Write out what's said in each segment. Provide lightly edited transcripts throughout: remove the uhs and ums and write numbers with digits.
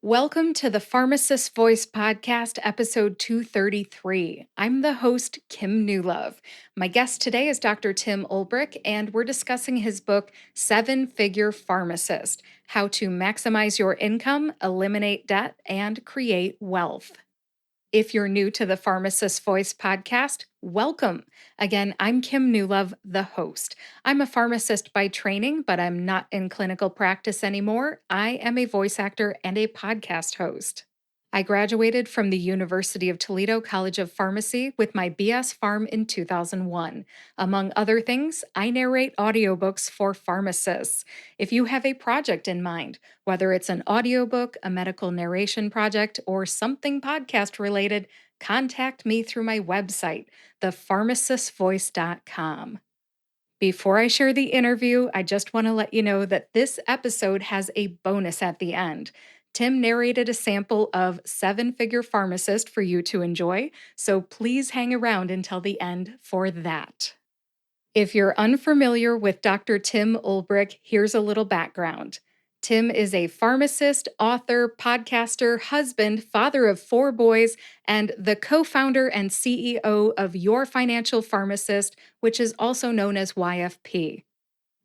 Welcome to the Pharmacist Voice Podcast, episode 233. I'm the host, Kim Newlove. My guest today is Dr. Tim Ulbrich, and we're discussing his book, Seven Figure Pharmacist: How to Maximize Your Income, Eliminate Debt, and Create Wealth. If you're new to the Pharmacist Voice podcast, welcome. Again, I'm Kim Newlove, the host. I'm a pharmacist by training, but I'm not in clinical practice anymore. I am a voice actor and a podcast host. I graduated from the University of Toledo College of Pharmacy with my BS Pharm in 2001. Among other things, I narrate audiobooks for pharmacists. If you have a project in mind, whether it's an audiobook, a medical narration project, or something podcast related, contact me through my website, thepharmacistvoice.com. Before I share the interview, I just want to let you know that this episode has a bonus at the end. Tim narrated a sample of Seven Figure Pharmacist for you to enjoy, so please hang around until the end for that. If you're unfamiliar with Dr. Tim Ulbrich, here's a little background. Tim is a pharmacist, author, podcaster, husband, father of 4 boys, and the co-founder and CEO of Your Financial Pharmacist, which is also known as YFP.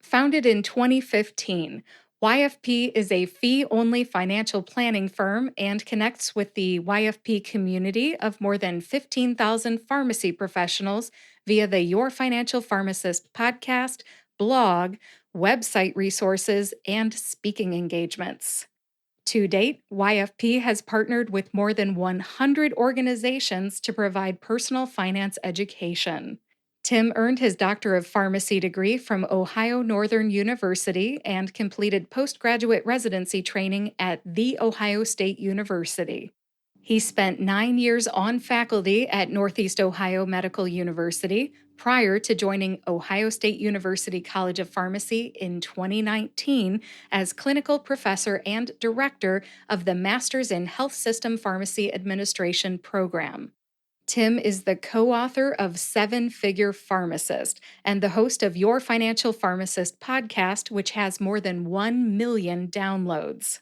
Founded in 2015, YFP is a fee-only financial planning firm and connects with the YFP community of more than 15,000 pharmacy professionals via the Your Financial Pharmacist podcast, blog, website resources, and speaking engagements. To date, YFP has partnered with more than 100 organizations to provide personal finance education. Tim earned his Doctor of Pharmacy degree from Ohio Northern University and completed postgraduate residency training at The Ohio State University. He spent 9 years on faculty at Northeast Ohio Medical University prior to joining Ohio State University College of Pharmacy in 2019 as clinical professor and director of the Masters in Health System Pharmacy Administration program. Tim is the co-author of Seven Figure Pharmacist and the host of Your Financial Pharmacist podcast, which has more than 1 million downloads.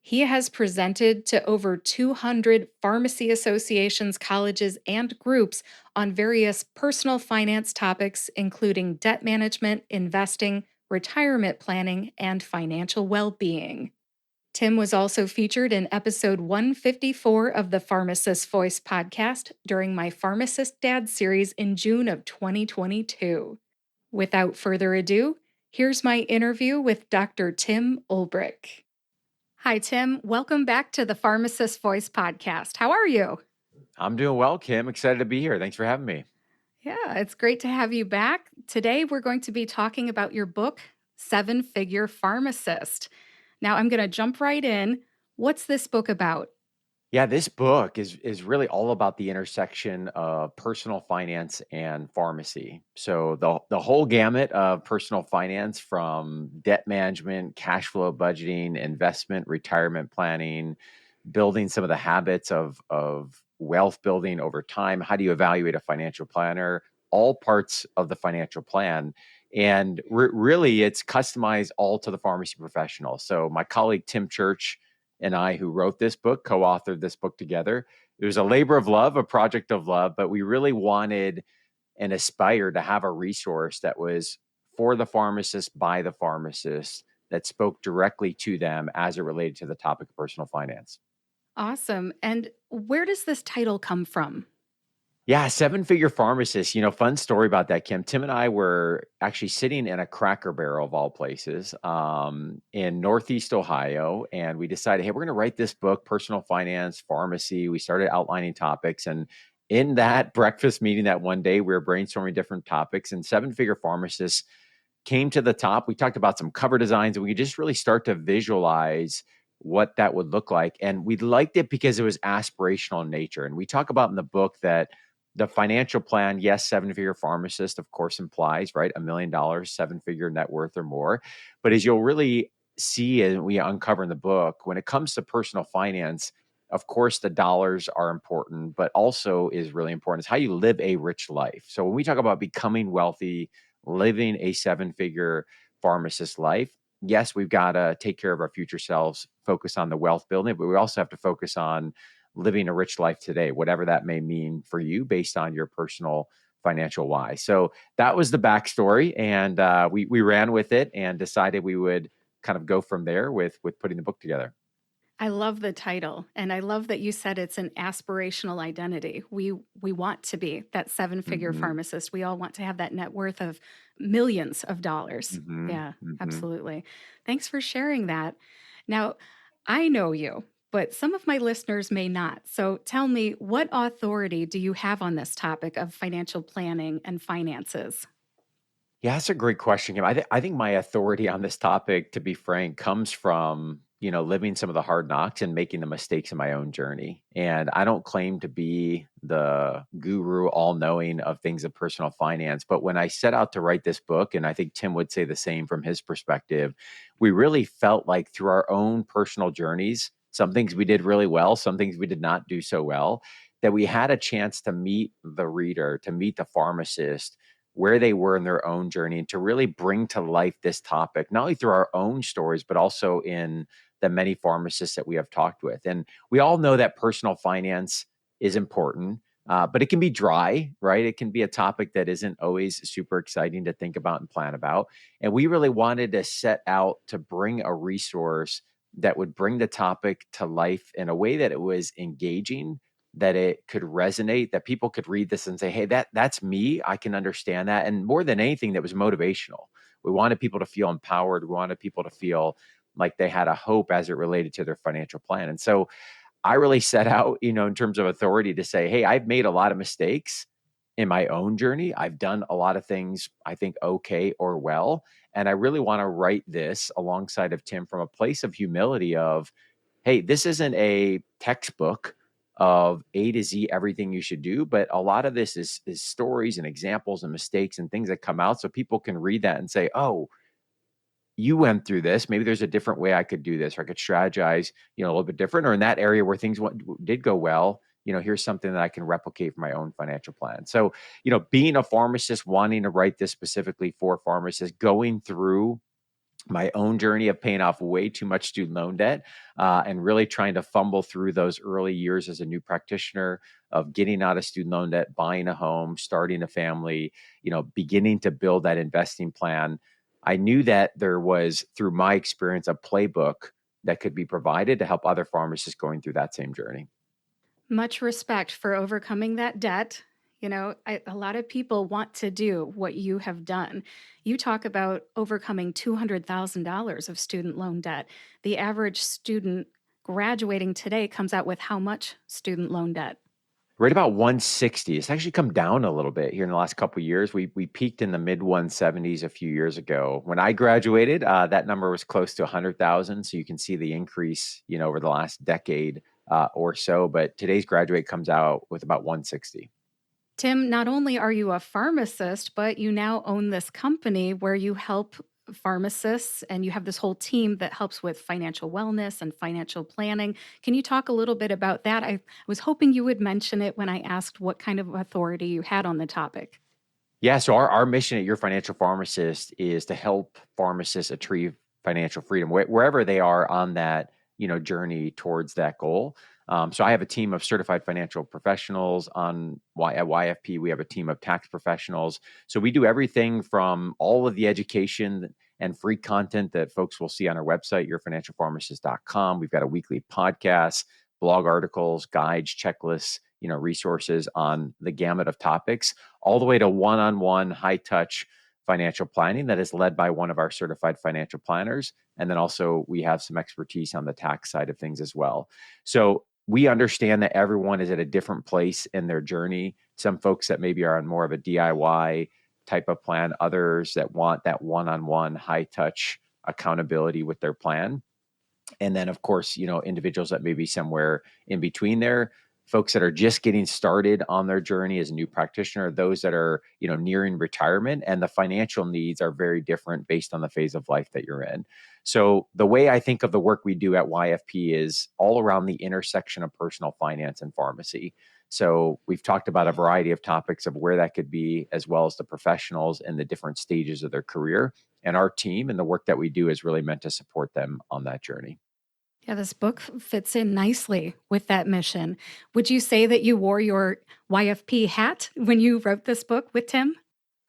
He has presented to over 200 pharmacy associations, colleges, and groups on various personal finance topics, including debt management, investing, retirement planning, and financial well-being. Tim was also featured in episode 154 of the Pharmacist Voice podcast during my Pharmacist Dad series in June of 2022. Without further ado, here's my interview with Dr. Tim Ulbrich. Hi, Tim. Welcome back to the Pharmacist Voice podcast. How are you? I'm doing well, Kim. Excited to be here. Thanks for having me. Yeah, it's great to have you back. Today, we're going to be talking about your book, Seven Figure Pharmacist. Now, I'm going to jump right in. What's this book about? Yeah, this book is really all about the intersection of personal finance and pharmacy. So the whole gamut of personal finance, from debt management, cash flow budgeting, investment, retirement planning, building some of the habits of wealth building over time. How do you evaluate a financial planner? All parts of the financial plan. And really, it's customized all to the pharmacy professional. So my colleague Tim Church and I, who wrote this book, co-authored this book together. It was a labor of love, a project of love, but we really wanted and aspired to have a resource that was for the pharmacist, by the pharmacist, that spoke directly to them as it related to the topic of personal finance. Awesome. And where does this title come from? Yeah, Seven Figure Pharmacist. Fun story about that, Kim. Tim and I were actually sitting in a Cracker Barrel of all places in Northeast Ohio. And we decided, hey, we're going to write this book, Personal Finance, Pharmacy. We started outlining topics. And in that breakfast meeting that one day, we were brainstorming different topics. And Seven Figure Pharmacist came to the top. We talked about some cover designs, and we could just really start to visualize what that would look like. And we liked it because it was aspirational in nature. And we talk about in the book that the financial plan, yes, seven-figure pharmacist, of course, implies, right, $1 million, 7-figure net worth or more. But as you'll really see, and we uncover in the book, when it comes to personal finance, of course, the dollars are important, but also is really important is how you live a rich life. So when we talk about becoming wealthy, living a 7-figure pharmacist life, yes, we've got to take care of our future selves, focus on the wealth building, but we also have to focus on living a rich life today, whatever that may mean for you based on your personal financial why. So that was the backstory, and we ran with it and decided we would kind of go from there with putting the book together. I love the title, and I love that you said it's an aspirational identity. We want to be that seven-figure Hmm. pharmacist. We all want to have that net worth of millions of dollars. Hmm. Yeah, Hmm. absolutely. Thanks for sharing that. Now, I know you, but some of my listeners may not. So tell me, what authority do you have on this topic of financial planning and finances? Yeah, that's a great question, Kim. I think my authority on this topic, to be frank, comes from, living some of the hard knocks and making the mistakes in my own journey. And I don't claim to be the guru, all knowing of things of personal finance. But when I set out to write this book, and I think Tim would say the same from his perspective, we really felt like through our own personal journeys, some things we did really well, some things we did not do so well, that we had a chance to meet the reader, to meet the pharmacist where they were in their own journey, and to really bring to life this topic, not only through our own stories, but also in the many pharmacists that we have talked with. And we all know that personal finance is important, but it can be dry, right? It can be a topic that isn't always super exciting to think about and plan about. And we really wanted to set out to bring a resource that would bring the topic to life in a way that it was engaging, that it could resonate, that people could read this and say, "Hey, that's me. I can understand that." And more than anything, that was motivational. We wanted people to feel empowered. We wanted people to feel like they had a hope as it related to their financial plan. And so I really set out, in terms of authority to say, "Hey, I've made a lot of mistakes in my own journey. I've done a lot of things I think okay or well, and I really want to write this alongside of Tim from a place of humility of, hey, this isn't a textbook of A to Z everything you should do, but a lot of this is stories and examples and mistakes and things that come out so people can read that and say, oh, you went through this. Maybe there's a different way I could do this, or I could strategize, a little bit different, or in that area where things did go well, here's something that I can replicate for my own financial plan." So, being a pharmacist, wanting to write this specifically for pharmacists, going through my own journey of paying off way too much student loan debt, and really trying to fumble through those early years as a new practitioner of getting out of student loan debt, buying a home, starting a family, beginning to build that investing plan. I knew that there was, through my experience, a playbook that could be provided to help other pharmacists going through that same journey. Much respect for overcoming that debt. A lot of people want to do what you have done. You talk about overcoming $200,000 of student loan debt. The average student graduating today comes out with how much student loan debt? Right about 160. It's actually come down a little bit here in the last couple of years. We peaked in the mid 170s a few years ago. When I graduated, that number was close to 100,000. So you can see the increase, over the last decade or so. But today's graduate comes out with about 160. Tim, not only are you a pharmacist, but you now own this company where you help pharmacists and you have this whole team that helps with financial wellness and financial planning. Can you talk a little bit about that? I was hoping you would mention it when I asked what kind of authority you had on the topic. Yeah, so our mission at Your Financial Pharmacist is to help pharmacists achieve financial freedom wherever they are on that, journey towards that goal. So I have a team of certified financial professionals at YFP. We have a team of tax professionals. So we do everything from all of the education and free content that folks will see on our website, yourfinancialpharmacist.com. We've got a weekly podcast, blog articles, guides, checklists, resources on the gamut of topics, all the way to one-on-one high touch financial planning that is led by one of our certified financial planners. And then also we have some expertise on the tax side of things as well. So we understand that everyone is at a different place in their journey. Some folks that maybe are on more of a DIY type of plan, others that want that one-on-one high touch accountability with their plan. And then, of course, individuals that may be somewhere in between there, folks that are just getting started on their journey as a new practitioner, those that are, nearing retirement, and the financial needs are very different based on the phase of life that you're in. So the way I think of the work we do at YFP is all around the intersection of personal finance and pharmacy. So we've talked about a variety of topics of where that could be, as well as the professionals and the different stages of their career. And our team and the work that we do is really meant to support them on that journey. Yeah, this book fits in nicely with that mission. Would you say that you wore your YFP hat when you wrote this book with Tim?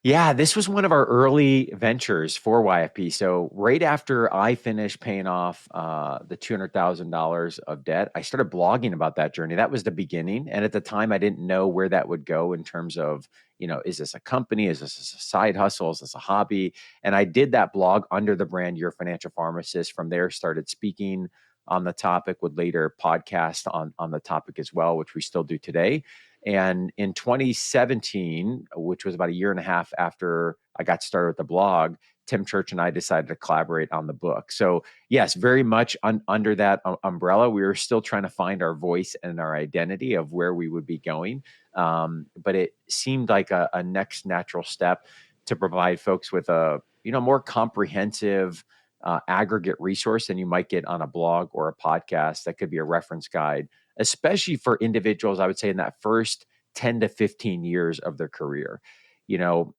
Yeah, this was one of our early ventures for YFP. So right after I finished paying off the $200,000 of debt, I started blogging about that journey. That was the beginning, and at the time, I didn't know where that would go in terms of, is this a company? Is this a side hustle? Is this a hobby? And I did that blog under the brand Your Financial Pharmacist. From there, started speaking on the topic. Would later podcast on the topic as well, which we still do today. And in 2017, which was about a year and a half after I got started with the blog, Tim Church and I decided to collaborate on the book. So, yes, very much under that umbrella, we were still trying to find our voice and our identity of where we would be going. But it seemed like a next natural step to provide folks with a more comprehensive aggregate resource than you might get on a blog or a podcast that could be a reference guide, especially for individuals, I would say, in that first 10 to 15 years of their career. You know,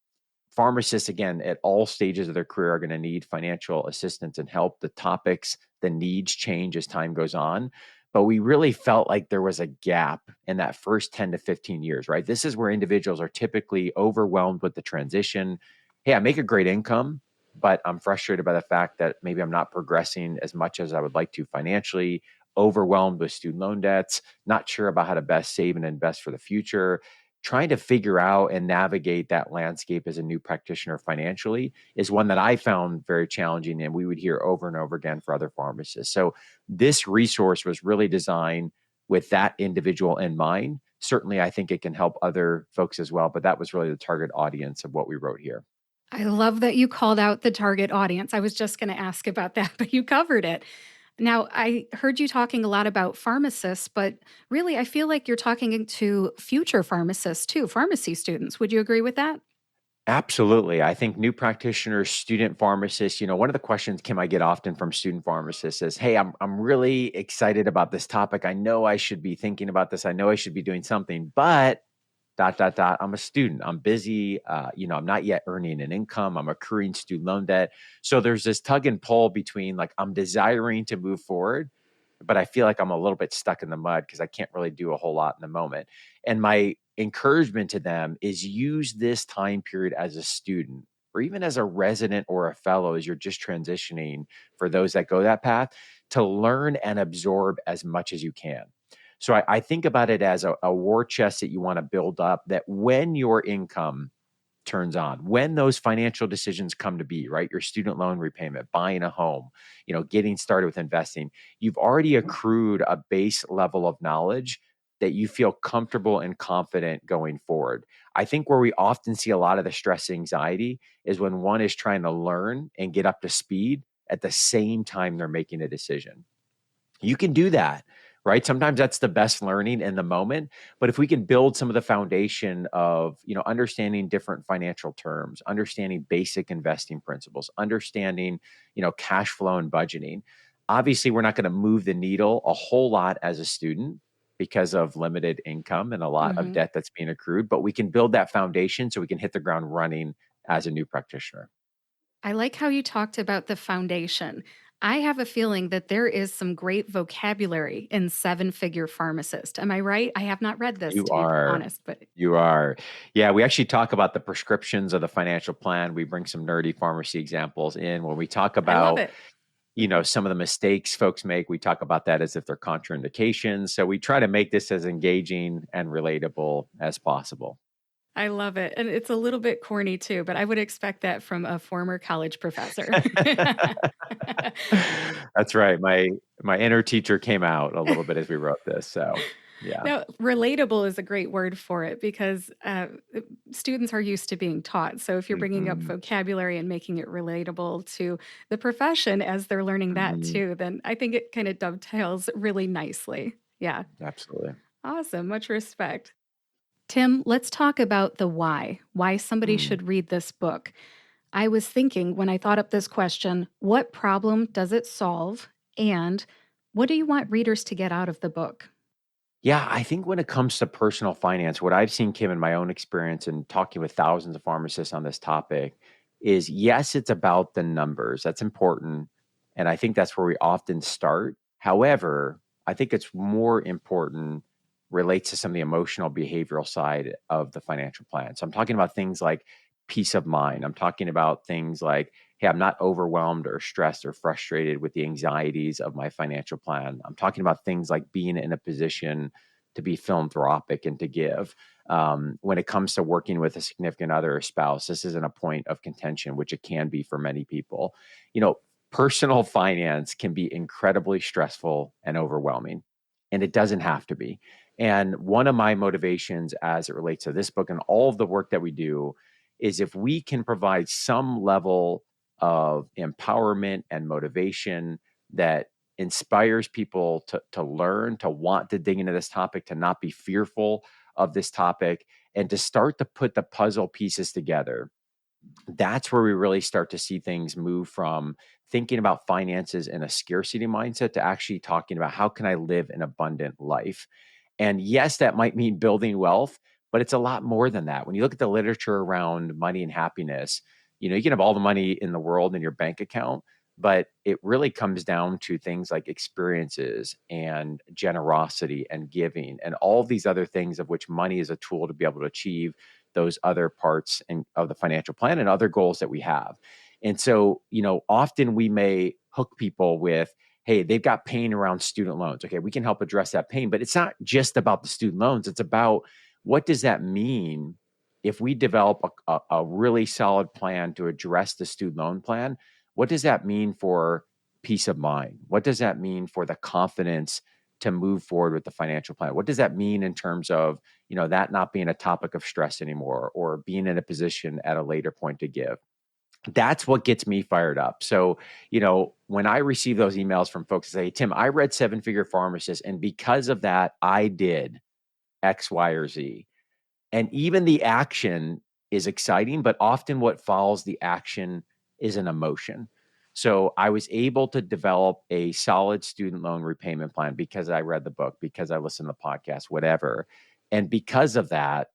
Pharmacists, again, at all stages of their career are going to need financial assistance and help. The topics, the needs change as time goes on. But we really felt like there was a gap in that first 10 to 15 years, right? This is where individuals are typically overwhelmed with the transition. Hey, I make a great income, but I'm frustrated by the fact that maybe I'm not progressing as much as I would like to financially, overwhelmed with student loan debts, not sure about how to best save and invest for the future. Trying to figure out and navigate that landscape as a new practitioner financially is one that I found very challenging, and we would hear over and over again for other pharmacists. So this resource was really designed with that individual in mind. Certainly, I think it can help other folks as well, but that was really the target audience of what we wrote here. I love that you called out the target audience. I was just going to ask about that, but you covered it. Now, I heard you talking a lot about pharmacists, but really, I feel like you're talking to future pharmacists too, pharmacy students. Would you agree with that? Absolutely. I think new practitioners, student pharmacists, one of the questions Kim I get often from student pharmacists is, "Hey, I'm really excited about this topic. I know I should be thinking about this. I know I should be doing something, but dot dot dot. I'm a student. I'm busy. I'm not yet earning an income. I'm accruing student loan debt. So there's this tug and pull between like I'm desiring to move forward, but I feel like I'm a little bit stuck in the mud because I can't really do a whole lot in the moment. And my encouragement to them is use this time period as a student or even as a resident or a fellow as you're just transitioning for those that go that path to learn and absorb as much as you can. So I think about it as a war chest that you want to build up that when your income turns on, when those financial decisions come to be, right? Your student loan repayment, buying a home, getting started with investing, you've already accrued a base level of knowledge that you feel comfortable and confident going forward. I think where we often see a lot of the stress anxiety is when one is trying to learn and get up to speed at the same time they're making a decision. You can do that, right? Sometimes that's the best learning in the moment. But if we can build some of the foundation of, understanding different financial terms, understanding basic investing principles, understanding, cash flow and budgeting, obviously we're not going to move the needle a whole lot as a student because of limited income and a lot of Hmm. debt that's being accrued. But we can build that foundation so we can hit the ground running as a new practitioner. I like how you talked about the foundation. I have a feeling that there is some great vocabulary in Seven Figure Pharmacist. Am I right? I have not read this, You to be are. honest, but You are. Yeah, we actually talk about the prescriptions of the financial plan. We bring some nerdy pharmacy examples in when we talk I love about, it. some of the mistakes folks make. We talk about that as if they're contraindications. So we try to make this as engaging and relatable as possible. I love it. And it's a little bit corny too, but I would expect that from a former college professor. That's right. My inner teacher came out a little bit as we wrote this. So yeah. Now, relatable is a great word for it because students are used to being taught. So if you're bringing up Mhm, vocabulary and making it relatable to the profession as they're learning that mhm. too, then I think it kind of dovetails really nicely. Yeah. Absolutely. Awesome. Much respect. Tim, let's talk about the why somebody Mm. should read this book. I was thinking when I thought up this question, what problem does it solve? And what do you want readers to get out of the book? Yeah, I think when it comes to personal finance, what I've seen, Kim, in my own experience and talking with thousands of pharmacists on this topic is yes, it's about the numbers. That's important. And I think that's where we often start. However, I think it's more important relates to some of the emotional behavioral side of the financial plan. So I'm talking about things like peace of mind. I'm talking about things like, hey, I'm not overwhelmed or stressed or frustrated with the anxieties of my financial plan. I'm talking about things like being in a position to be philanthropic and to give. When it comes to working with a significant other or spouse, this isn't a point of contention, which it can be for many people. You know, personal finance can be incredibly stressful and overwhelming, and it doesn't have to be. And one of my motivations as it relates to this book and all of the work that we do is if we can provide some level of empowerment and motivation that inspires people to learn, to want to dig into this topic, to not be fearful of this topic, and to start to put the puzzle pieces together. That's where we really start to see things move from thinking about finances in a scarcity mindset to actually talking about how can I live an abundant life. And yes, that might mean building wealth, but it's a lot more than that. When you look at the literature around money and happiness, you can have all the money in the world in your bank account, but it really comes down to things like experiences and generosity and giving and all these other things of which money is a tool to be able to achieve those other parts of the financial plan and other goals that we have. And so, often we may hook people with, hey, they've got pain around student loans. Okay, we can help address that pain, but it's not just about the student loans. It's about what does that mean if we develop a really solid plan to address the student loan plan? What does that mean for peace of mind? What does that mean for the confidence to move forward with the financial plan? What does that mean in terms of, that not being a topic of stress anymore or being in a position at a later point to give? That's what gets me fired up. So, when I receive those emails from folks that say, Tim, I read Seven Figure Pharmacist, and because of that, I did X, Y, or Z. And even the action is exciting, but often what follows the action is an emotion. So I was able to develop a solid student loan repayment plan because I read the book, because I listened to the podcast, whatever. And because of that,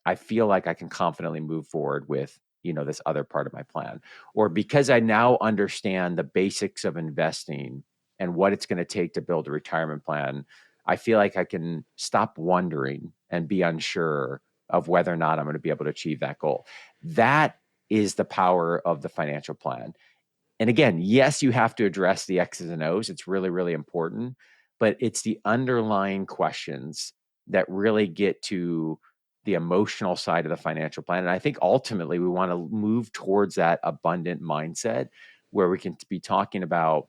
I feel like I can confidently move forward with, this other part of my plan. Or because I now understand the basics of investing and what it's going to take to build a retirement plan, I feel like I can stop wondering and be unsure of whether or not I'm going to be able to achieve that goal. That is the power of the financial plan. And again, yes, you have to address the X's and O's. It's really, really important, but it's the underlying questions that really get to the emotional side of the financial plan. And I think ultimately we want to move towards that abundant mindset where we can be talking about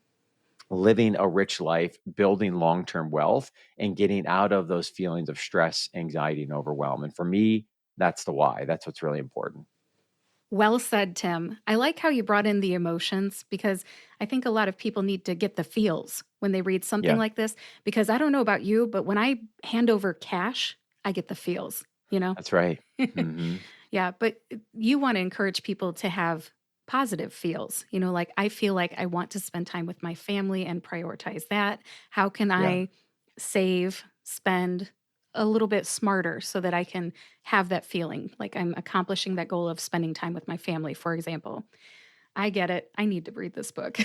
living a rich life, building long-term wealth, and getting out of those feelings of stress, anxiety, and overwhelm. And for me, that's the why. That's what's really important. Well said, Tim. I like how you brought in the emotions because I think a lot of people need to get the feels when they read something Yeah, like this. Because I don't know about you, but when I hand over cash, I get the feels, you know? that's right. Hmm. Yeah, but you want to encourage people to have positive feels. Like I feel like I want to spend time with my family and prioritize that. How can Yeah. I save, spend a little bit smarter so that I can have that feeling like I'm accomplishing that goal of spending time with my family, for example? I get it. I need to read this book.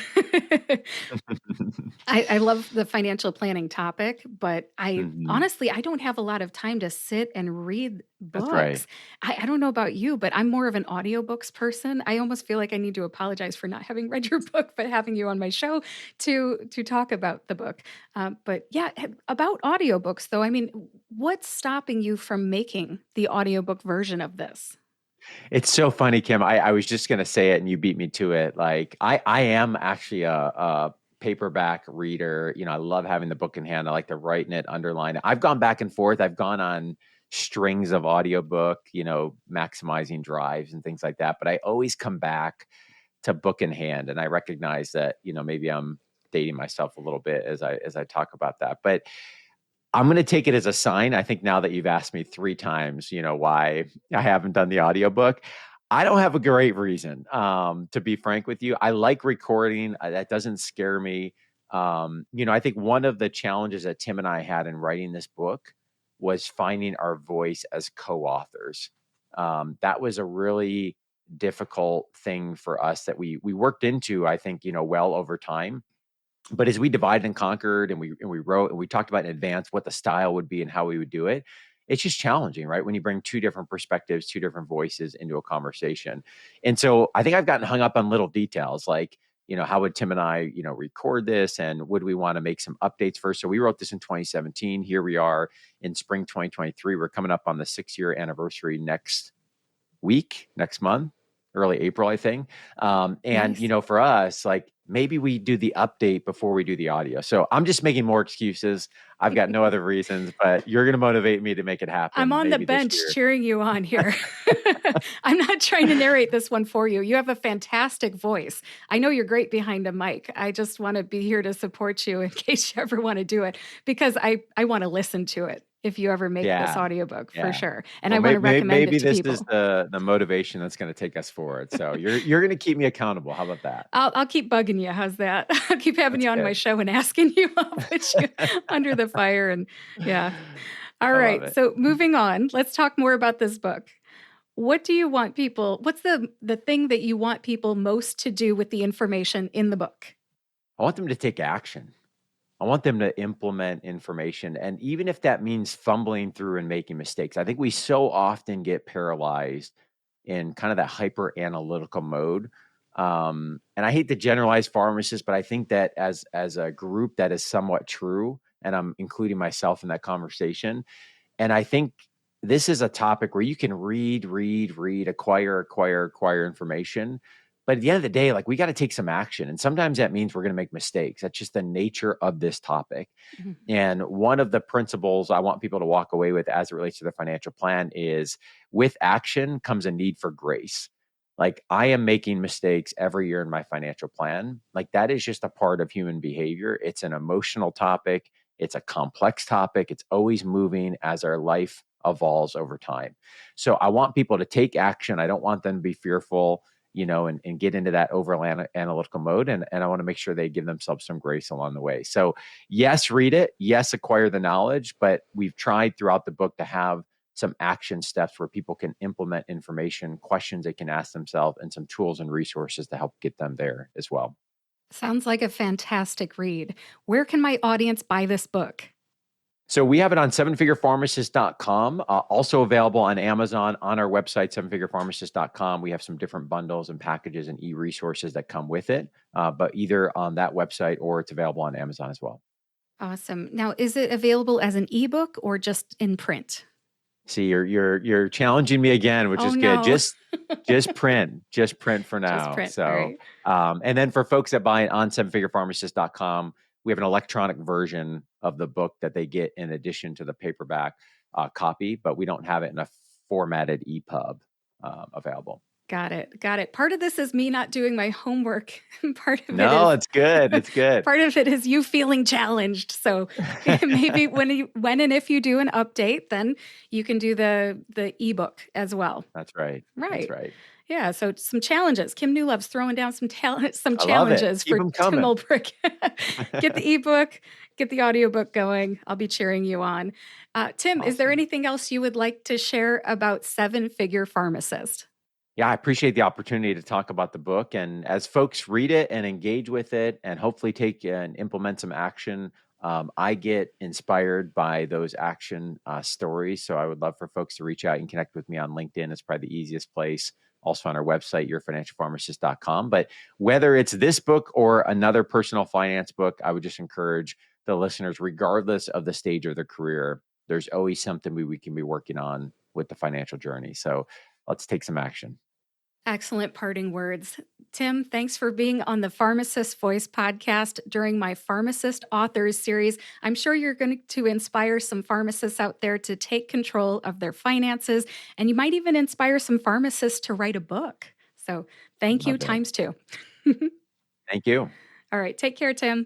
I love the financial planning topic, but I Hmm. honestly, I don't have a lot of time to sit and read That's right. books. I don't know about you, but I'm more of an audiobooks person. I almost feel like I need to apologize for not having read your book, but having you on my show to talk about the book. But yeah, about audiobooks though, I mean, what's stopping you from making the audiobook version of this? It's so funny, Kim. I was just gonna say it, and you beat me to it. Like I am actually a paperback reader. I love having the book in hand. I like to write in it, underline it. I've gone back and forth. I've gone on strings of audiobook, maximizing drives and things like that. But I always come back to book in hand, and I recognize that maybe I'm dating myself a little bit as I talk about that. But I'm going to take it as a sign. I think now that you've asked me three times, why I haven't done the audiobook, I don't have a great reason, to be frank with you. I like recording. That doesn't scare me. I think one of the challenges that Tim and I had in writing this book was finding our voice as co-authors. That was a really difficult thing for us that we worked into, I think, well over time. But as we divided and conquered and we wrote and we talked about in advance what the style would be and how we would do it, it's just challenging, right? When you bring two different perspectives, two different voices into a conversation. And so I think I've gotten hung up on little details like, how would Tim and I, record this, and would we want to make some updates first? So we wrote this in 2017. Here we are in spring 2023. We're coming up on the 6-year anniversary next month, early April, I think. And Nice. for us, like, maybe we do the update before we do the audio. So I'm just making more excuses. I've got no other reasons, but you're going to motivate me to make it I'm happen on the maybe this bench year. cheering you on here. I'm not trying to narrate this one for you. You have a fantastic voice. I know you're great behind a mic. I just want to be here to support you in case you ever want to do it, because I want to listen to it if you ever make this Yeah. audiobook for Yeah. sure. And I Well, want to recommend it maybe to this is people. the motivation that's going to take us forward. So you're going to keep me accountable. How about that? I'll keep bugging you. How's that? I'll keep having That's you on my good. show and asking you. I'll put you under the fire and yeah. All I love right. it. So moving on, let's talk more about this book. What do you want people? What's the thing that you want people most to do with the information in the book? I want them to take action. I want them to implement information. And even if that means fumbling through and making mistakes, I think we so often get paralyzed in kind of that hyper analytical mode. And I hate to generalize pharmacists, but I think that as a group that is somewhat true, and I'm including myself in that conversation. And I think this is a topic where you can read, acquire information. But at the end of the day, like, we got to take some action. And sometimes that means we're going to make mistakes. That's just the nature of this topic. Mhm. And one of the principles I want people to walk away with as it relates to their financial plan is, with action comes a need for grace. Like, I am making mistakes every year in my financial plan. Like, that is just a part of human behavior. It's an emotional topic. It's a complex topic. It's always moving as our life evolves over time. So I want people to take action. I don't want them to be fearful, and get into that over analytical mode. And I want to make sure they give themselves some grace along the way. So yes, read it. Yes, acquire the knowledge, but we've tried throughout the book to have some action steps where people can implement information, questions they can ask themselves, and some tools and resources to help get them there as well. Sounds like a fantastic read. Where can my audience buy this book? So we have it on sevenfigurepharmacist.com, also available on Amazon, on our website, sevenfigurepharmacist.com. We have some different bundles and packages and e-resources that come with it, but either on that website or it's available on Amazon as well. Awesome. Now, is it available as an ebook or just in print? See, you're challenging me again, which Oh is good. no, Just print for just now. print. All So, right. and then for folks that buy it on sevenfigurepharmacist.com, we have an electronic version of the book that they get in addition to the paperback copy, but we don't have it in a formatted EPUB available. Got it. Got it. Part of this is me not doing my homework. Part of it No, is it's good. It's good. part of it is you feeling challenged. So maybe when and if you do an update, then you can do the ebook as well. That's right. That's Right. right. Yeah. So some challenges. Kim Newlove's throwing down some I love it. challenges Keep for them Tim coming. Ulbrich. Get the ebook, get the audiobook going. I'll be cheering you on. Tim, is there Awesome. anything else you would like to share about Seven Figure Pharmacist? Yeah, I appreciate the opportunity to talk about the book. And as folks read it and engage with it and hopefully take and implement some action, I get inspired by those action stories. So I would love for folks to reach out and connect with me on LinkedIn. It's probably the easiest place. Also on our website, yourfinancialpharmacist.com. But whether it's this book or another personal finance book, I would just encourage the listeners, regardless of the stage of their career, there's always something we can be working on with the financial journey. So let's take some action. Excellent parting words. Tim, thanks for being on the Pharmacist Voice podcast during my Pharmacist Authors series. I'm sure you're going to inspire some pharmacists out there to take control of their finances, and you might even inspire some pharmacists to write a book. So thank you Love it. times two. Thank you. All right, take care, Tim.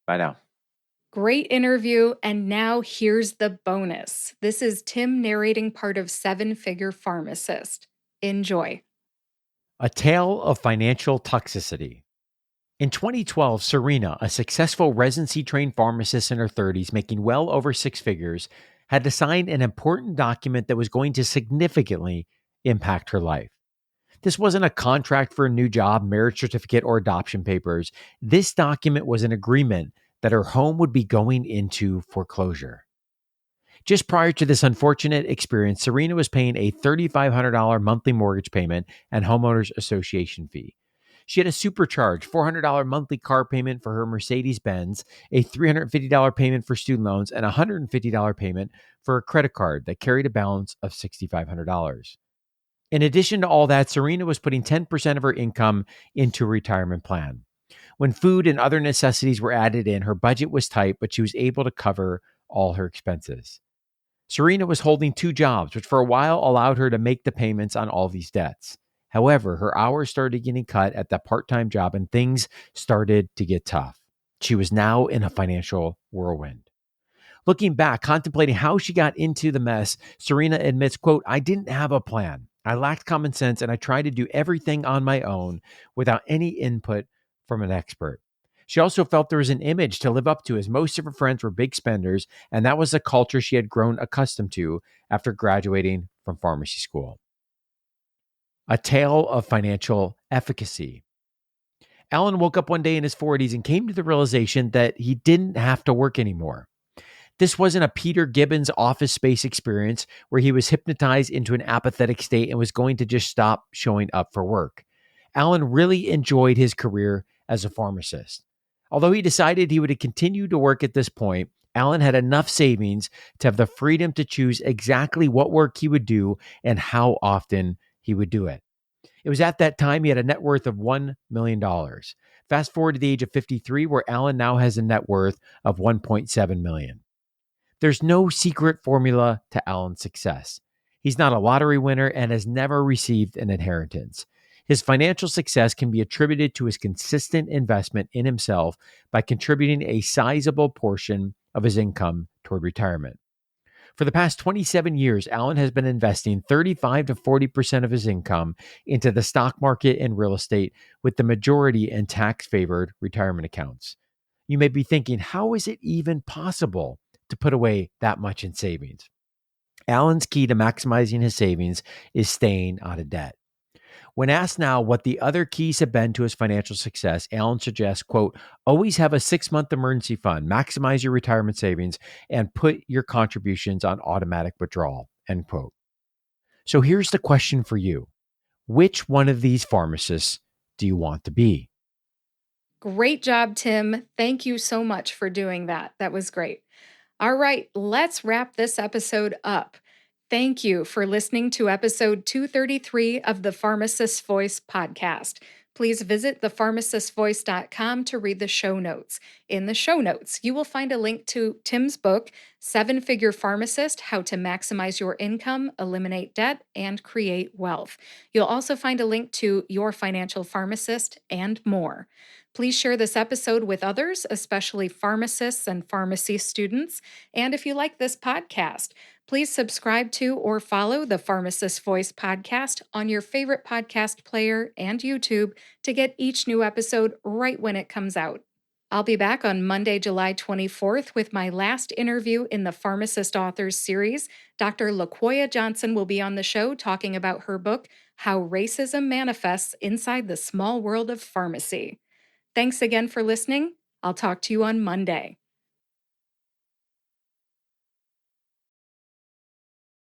Bye now. Great interview. And now here's the bonus. This is Tim narrating part of Seven Figure Pharmacist. Enjoy. A tale of financial toxicity. In 2012, Serena, a successful residency trained pharmacist in her 30s, making well over six figures, had to sign an important document that was going to significantly impact her life. This wasn't a contract for a new job, marriage certificate, or adoption papers. This document was an agreement that her home would be going into foreclosure. Just prior to this unfortunate experience, Serena was paying a $3,500 monthly mortgage payment and homeowners association fee. She had a supercharged $400 monthly car payment for her Mercedes Benz, a $350 payment for student loans, and a $150 payment for a credit card that carried a balance of $6,500. In addition to all that, Serena was putting 10% of her income into a retirement plan. When food and other necessities were added in, her budget was tight, but she was able to cover all her expenses. Serena was holding two jobs, which for a while allowed her to make the payments on all these debts. However, her hours started getting cut at that part time job and things started to get tough. She was now in a financial whirlwind. Looking back, contemplating how she got into the mess, Serena admits, quote, "I didn't have a plan. I lacked common sense and I tried to do everything on my own without any input from an expert." She also felt there was an image to live up to as most of her friends were big spenders, and that was the culture she had grown accustomed to after graduating from pharmacy school. A tale of financial efficacy. Alan woke up one day in his 40s and came to the realization that he didn't have to work anymore. This wasn't a Peter Gibbons office space experience where he was hypnotized into an apathetic state and was going to just stop showing up for work. Alan really enjoyed his career as a pharmacist. Although he decided he would continue to work at this point, Alan had enough savings to have the freedom to choose exactly what work he would do and how often he would do it. It was at that time he had a net worth of $1 million. Fast forward to the age of 53, where Alan now has a net worth of $1.7 million. There's no secret formula to Alan's success. He's not a lottery winner and has never received an inheritance. His financial success can be attributed to his consistent investment in himself by contributing a sizable portion of his income toward retirement. For the past 27 years, Alan has been investing 35 to 40% of his income into the stock market and real estate, with the majority in tax-favored retirement accounts. You may be thinking, how is it even possible to put away that much in savings? Alan's key to maximizing his savings is staying out of debt. When asked now what the other keys have been to his financial success, Alan suggests, quote, "Always have a 6-month emergency fund, maximize your retirement savings, and put your contributions on automatic withdrawal," end quote. So here's the question for you. Which one of these pharmacists do you want to be? Great job, Tim. Thank you so much for doing that. That was great. All right, let's wrap this episode up. Thank you for listening to episode 233 of the Pharmacist's Voice podcast. Please visit thepharmacistvoice.com to read the show notes. In the show notes, you will find a link to Tim's book, Seven Figure Pharmacist: How to Maximize Your Income, Eliminate Debt, and Create Wealth. You'll also find a link to Your Financial Pharmacist and more. Please share this episode with others, especially pharmacists and pharmacy students. And if you like this podcast, please subscribe to or follow the Pharmacist's Voice podcast on your favorite podcast player and YouTube to get each new episode right when it comes out. I'll be back on Monday, July 24th with my last interview in the Pharmacist Authors series. Dr. LaQuoya Johnson will be on the show talking about her book, How Racism Manifests Inside the Small World of Pharmacy. Thanks again for listening. I'll talk to you on Monday.